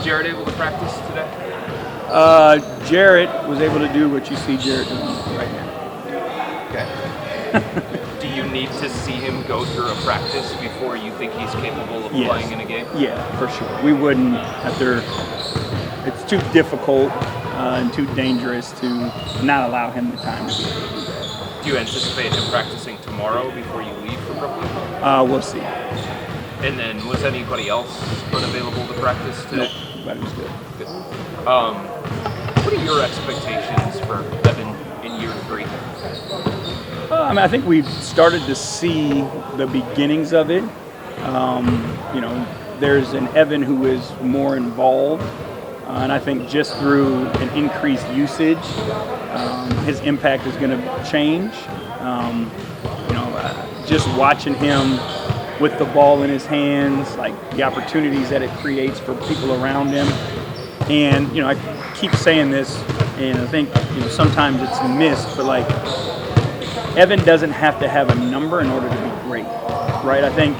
Jarrett able to practice today? Jarrett was able to do what you see Jarrett doing right now. Okay. Do you need to see him go through a practice before you think he's capable of playing in a game? Yeah, for sure. We wouldn't after. It's too difficult and too dangerous to not allow him the time to be able to do that. Do you anticipate him practicing tomorrow before you leave for Brooklyn? We'll see. And then, was anybody else unavailable to practice today? Nope, everybody was good. Good. What are your expectations for Evan in year 3? I think we've started to see the beginnings of it. There's an Evan who is more involved, and I think just through an increased usage, his impact is going to change. Just watching him with the ball in his hands, like the opportunities that it creates for people around him. And, I keep saying this, and I think, sometimes it's missed, but like, Evan doesn't have to have a number in order to be great, right? I think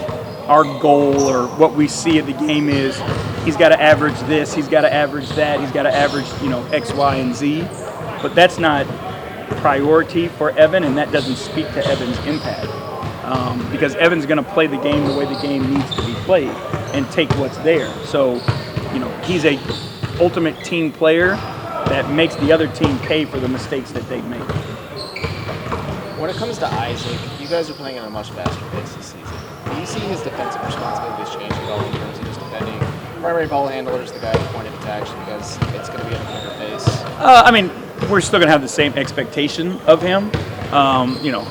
our goal or what we see at the game is he's got to average this, he's got to average that, he's got to average, X, Y, and Z. But that's not priority for Evan, and that doesn't speak to Evan's impact. Because Evan's going to play the game the way the game needs to be played and take what's there. So, he's a ultimate team player that makes the other team pay for the mistakes that they make. When it comes to Isaac, you guys are playing at a much faster pace this season. Do you see his defensive responsibilities changing at all in terms of just defending primary ball handlers, the guy at the point of attack, because it's going to be at a quicker pace? We're still going to have the same expectation of him.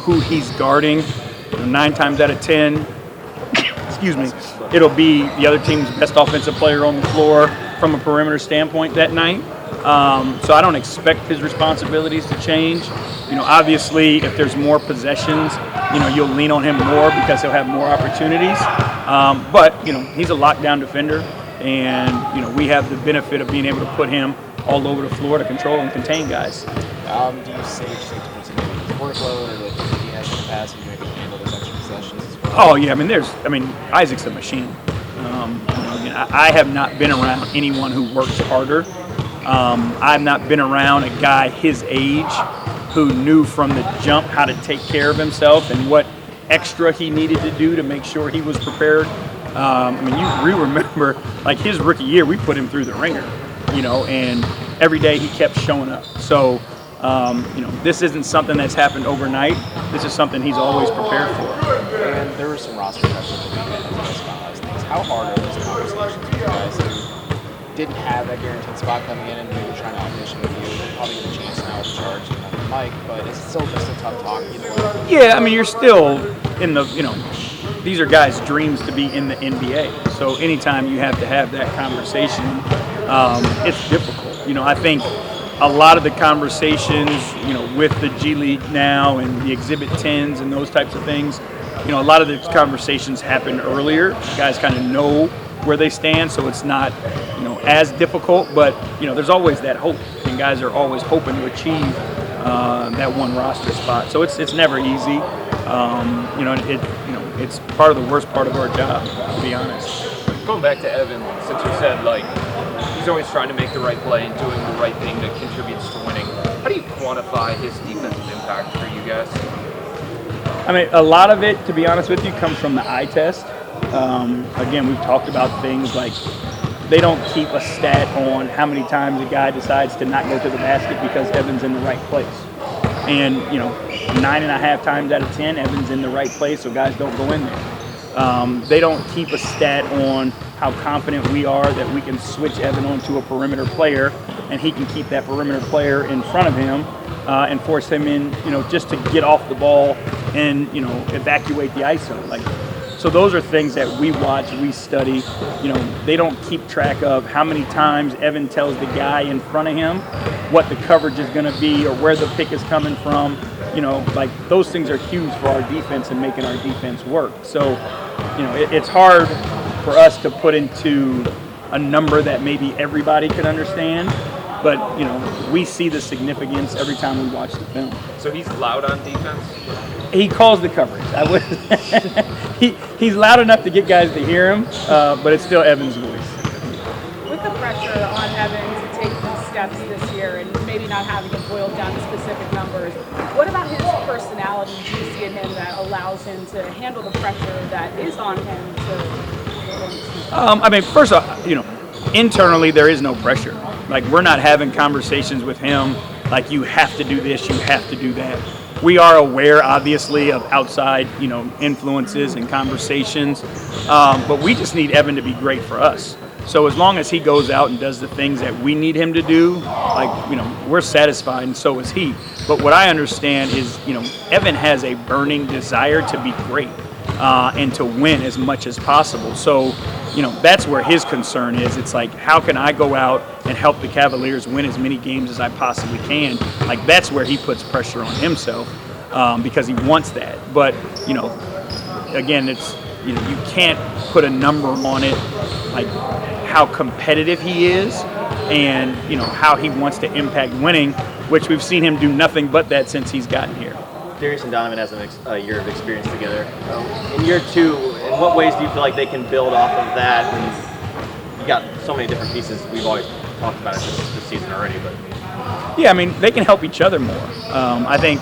Who he's guarding. 9 times out of 10, it'll be the other team's best offensive player on the floor from a perimeter standpoint that night. So I don't expect his responsibilities to change. Obviously, if there's more possessions, you'll lean on him more because he'll have more opportunities. But he's a lockdown defender, and we have the benefit of being able to put him all over the floor to control and contain guys. Do you say just like towards his workload, or like he has the capacity to maybe handle those extra possessions as well? Oh yeah, Isaac's a machine. I have not been around anyone who works harder. I've not been around a guy his age who knew from the jump how to take care of himself and what extra he needed to do to make sure he was prepared. You remember, like his rookie year, we put him through the ringer, and every day he kept showing up. So, this isn't something that's happened overnight. This is something he's always prepared for. And there were some roster cuts at the weekend as well as finalized things. How hard are those conversations with you guys who didn't have that guaranteed spot coming in and maybe trying to audition with you? They're probably get a chance now with Charge and Mike, but it's still just a tough talk either way. Yeah, you're still in the, these are guys' dreams to be in the NBA. So anytime you have to have that conversation, it's difficult. I think a lot of the conversations, with the G League now and the Exhibit 10s and those types of things, a lot of the conversations happen earlier. Guys kind of know where they stand, so it's not, as difficult. But, there's always that hope, and guys are always hoping to achieve that one roster spot. So it's never easy. It's part of the worst part of our job, to be honest. Going back to Evan, since you said, he's always trying to make the right play and doing the right thing that contributes to winning. How do you quantify his defensive impact for you guys? A lot of it, to be honest with you, comes from the eye test. Again, we've talked about things like they don't keep a stat on how many times a guy decides to not go to the basket because Evan's in the right place. And, 9.5 times out of 10, Evan's in the right place, so guys don't go in there. They don't keep a stat on how confident we are that we can switch Evan onto a perimeter player and he can keep that perimeter player in front of him and force him in, just to get off the ball and, evacuate the ISO. So those are things that we watch, we study. They don't keep track of how many times Evan tells the guy in front of him what the coverage is going to be or where the pick is coming from. Those things are huge for our defense and making our defense work. So, it's hard for us to put into a number that maybe everybody can understand, but we see the significance every time we watch the film. So he's loud on defense? He calls the coverage. He's loud enough to get guys to hear him, but it's still Evan's voice. With the pressure on Evan to take these steps this year and maybe not having it boiled down to specific numbers. What about his personality do you see in him that allows him to handle the pressure that is on him I mean, first off, internally there is no pressure. Like, we're not having conversations with him like, you have to do this, you have to do that. We are aware, obviously, of outside, influences and conversations, but we just need Evan to be great for us. So as long as he goes out and does the things that we need him to do, we're satisfied, and so is he. But what I understand is, Evan has a burning desire to be great and to win as much as possible. So, that's where his concern is. It's like, how can I go out and help the Cavaliers win as many games as I possibly can? Like, that's where he puts pressure on himself because he wants that. But, again, it's, you can't put a number on it, like how competitive he is and, how he wants to impact winning, which we've seen him do nothing but that since he's gotten here. Darius and Donovan has a year of experience together. In year two, in what ways do you feel like they can build off of that? And you got so many different pieces. We've always talked about it this season already, but yeah, I mean, they can help each other more. I think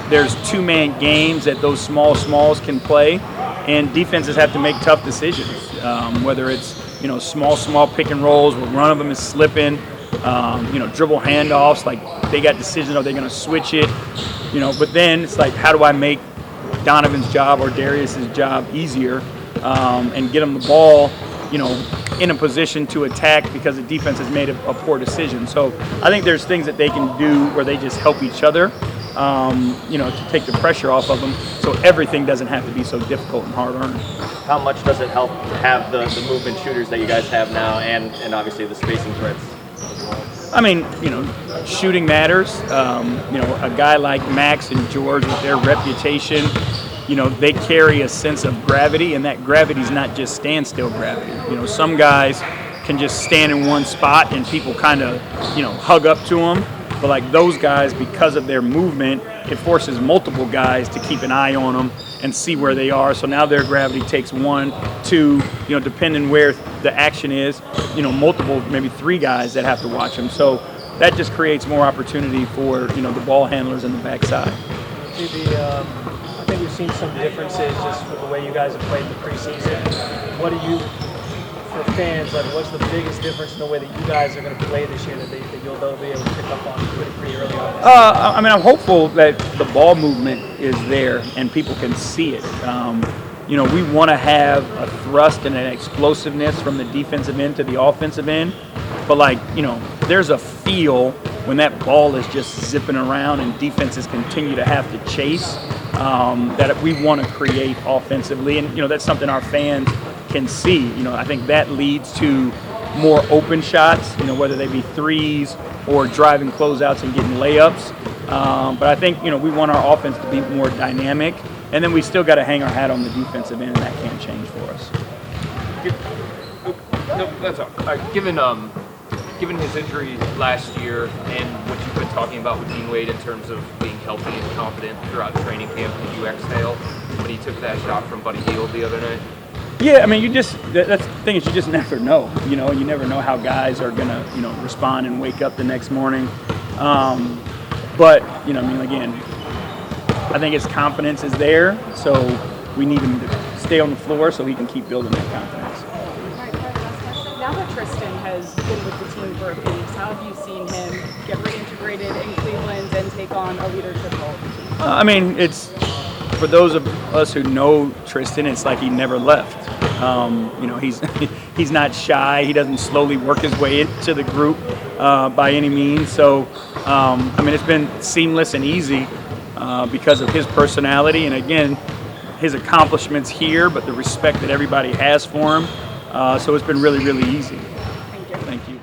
there's two-man games that those smalls can play, and defenses have to make tough decisions. Whether it's small pick and rolls where one of them is slipping, dribble handoffs, like they got decisions, are they going to switch it? But then it's like, how do I make Donovan's job or Darius's job easier and get them the ball, in a position to attack because the defense has made a poor decision. So I think there's things that they can do where they just help each other, to take the pressure off of them so everything doesn't have to be so difficult and hard-earned. how much does it help to have the movement shooters that you guys have now and obviously the spacing threats? I mean, shooting matters. A guy like Max and George with their reputation, they carry a sense of gravity, and that gravity's not just standstill gravity. Some guys can just stand in one spot and people kind of, hug up to them. But like those guys, because of their movement, it forces multiple guys to keep an eye on them and see where they are. So now their gravity takes 1, 2, depending where the action is, multiple, maybe 3 guys that have to watch them. So that just creates more opportunity for, the ball handlers in the backside. JB, I think we've seen some differences just with the way you guys have played in the preseason. What do you, for fans, what's the biggest difference in the way that you guys are going to play this year that they'll be able to pick up on pretty early on? I mean, I'm hopeful that the ball movement is there and people can see it. We want to have a thrust and an explosiveness from the defensive end to the offensive end. But there's a feel when that ball is just zipping around and defenses continue to have to chase that we want to create offensively. And, that's something our fans can see. I think that leads to more open shots, whether they be threes or driving closeouts and getting layups. But I think, we want our offense to be more dynamic. And then we still got to hang our hat on the defensive end, and that can't change for us. No, that's all right. Given his injury last year and what you've been talking about with Dean Wade in terms of being healthy and confident throughout training camp, did you exhale when he took that shot from Buddy Hield the other night? Yeah, I mean, that's the thing is you just never know. You never know how guys are gonna, respond and wake up the next morning. But again, I think his confidence is there, so we need him to stay on the floor so he can keep building that confidence. All right, last question. Now that Tristan has been with the team for a few weeks, how have you seen him get reintegrated in Cleveland and take on a leadership role? I mean, it's for those of us who know Tristan, it's like he never left. He's not shy. He doesn't slowly work his way into the group by any means. So, it's been seamless and easy because of his personality and, again, his accomplishments here, but the respect that everybody has for him. So it's been really, really easy. Thank you. Thank you.